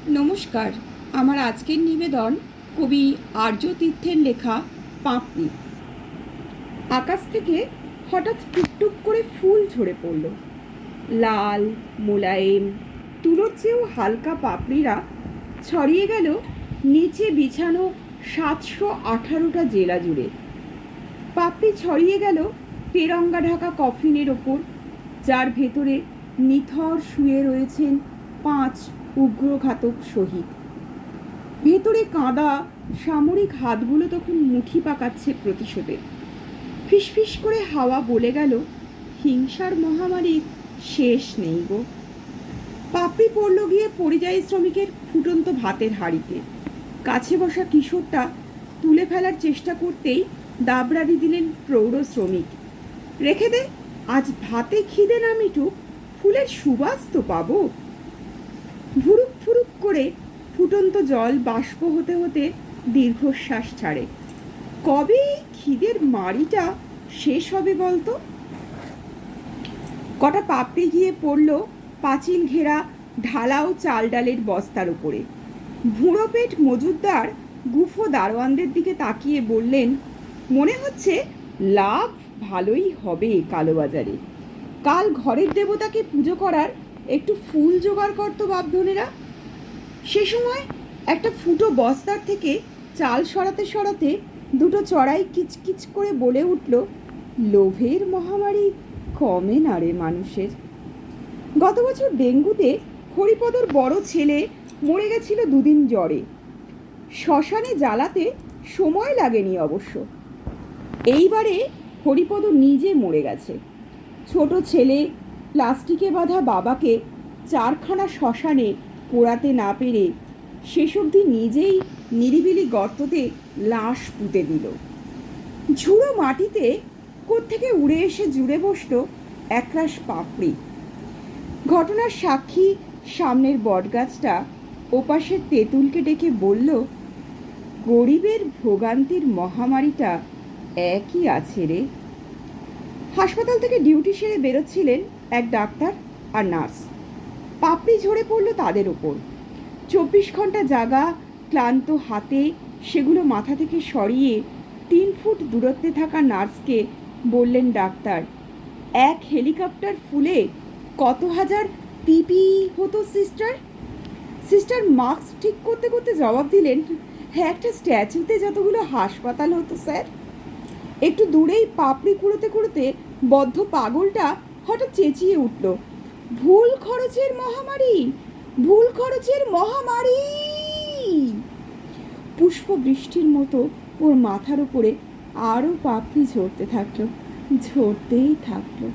নমস্কার। আমার আজকের নিবেদন কবি আর্য তীর্থের লেখা পাপড়ি। আকাশ থেকে হঠাৎ টুকটুক করে ফুল ঝরে পড়ল। লাল, মোলায়েম, তুলোর চেয়েও হালকা পাপড়িরা ছড়িয়ে গেল নিচে বিছানো 718টা জেলা জুড়ে। পাপড়ি ছড়িয়ে গেল তেরঙ্গা ঢাকা কফিনের ওপর, যার ভেতরে নিথর শুয়ে রয়েছেন 5 উগ্রঘাতক শহীদ। ভেতরে কাঁদা সামরিক হাতগুলো তখন মুঠি পাকাচ্ছে প্রতিশোধে। ফিসফিস করে হাওয়া বলে গেল, হিংসার মহামারীর শেষ নেই গো। পাপড়ি পড়ল গিয়ে পরিযায়ী শ্রমিকের ফুটন্ত ভাতের হাঁড়িতে। কাছে বসা কিশোরটা তুলে ফেলার চেষ্টা করতেই দাবড়ানি দিলেন প্রৌঢ় শ্রমিক, রেখে দে, আজ ভাতে খিদে না মিটুক, ফুলের সুবাস তো পাবো। ভুরুক ফুরুক করে ফুটন্ত জল বাষ্প হতে হতে দীর্ঘশ্বাস ছাড়ে। কবে এই খিদের মাড়িটা শেষ হবে বলতো? কটা পাপড়ি গিয়ে পড়ল পাঁচিল ঘেরা ঢালাও চাল ডালের বস্তার উপরে। ভুঁড়ো পেট মজুদদার গুফো দারোয়ানদের দিকে তাকিয়ে বললেন, মনে হচ্ছে লাভ ভালোই হবে কালোবাজারে। কাল ঘরের দেবতাকে পুজো করার একটু ফুল জোগাড় করতো বাপধনেরা। সে সময় একটা ফুটো বস্তার থেকে চাল সরাতে সরাতে দুটো চড়াই কিচকিচ করে বলে উঠল, লোভের মহামারী কমে না রে মানুষের। গত বছর ডেঙ্গুতে হরিপদর বড় ছেলে মরে গেছিল 2 দিন জ্বরে। শ্মশানে জ্বালাতে সময় লাগেনি অবশ্য। এইবারে হরিপদ নিজে মরে গেছে। ছোট ছেলে প্লাস্টিকে বাঁধা বাবাকে 4খানা শ্মশানে পোড়াতে না পেরে শেষ অবধি নিজেই নিরিবিলি গর্ততে লাশ পুঁতে দিল। ঝুড়ো মাটিতে কোত্থেকে উড়ে এসে জুড়ে বসল একরাশ পাপড়ি। ঘটনার সাক্ষী সামনের বটগাছটা ওপাশের তেঁতুলকে ডেকে বলল, গরিবের ভোগান্তির মহামারীটা একই আছে রে। হাসপাতাল থেকে ডিউটি সেরে বেরোচ্ছিলেন এক ডাক্তার আর নার্স। পাপড়ি ঝরে পড়ল তাদের ওপর। 24 ঘন্টা জাগা ক্লান্ত হাতে সেগুলো মাথা থেকে সরিয়ে 3 ফুট দূরত্বে থাকা নার্সকে বললেন ডাক্তার, 1 হেলিকপ্টার ফুলে কত হাজার পিপি হতো সিস্টার? সিস্টার মাস্ক ঠিক করতে করতে জবাব দিলেন, হ্যাঁ, একটা স্ট্যাচুতে যতগুলো হাসপাতাল হতো স্যার। একটু দূরেই পাপড়ি কুড়োতে কুড়োতে বদ্ধ পাগলটা হঠাৎ চেঁচিয়ে উঠল, ভুল খরচের মহামারী, ভুল খরচের মহামারী। পুষ্প বৃষ্টির মতো ওর মাথার উপরে আরও পাপড়ি ঝরতে থাকলো, ঝরতেই থাকলো।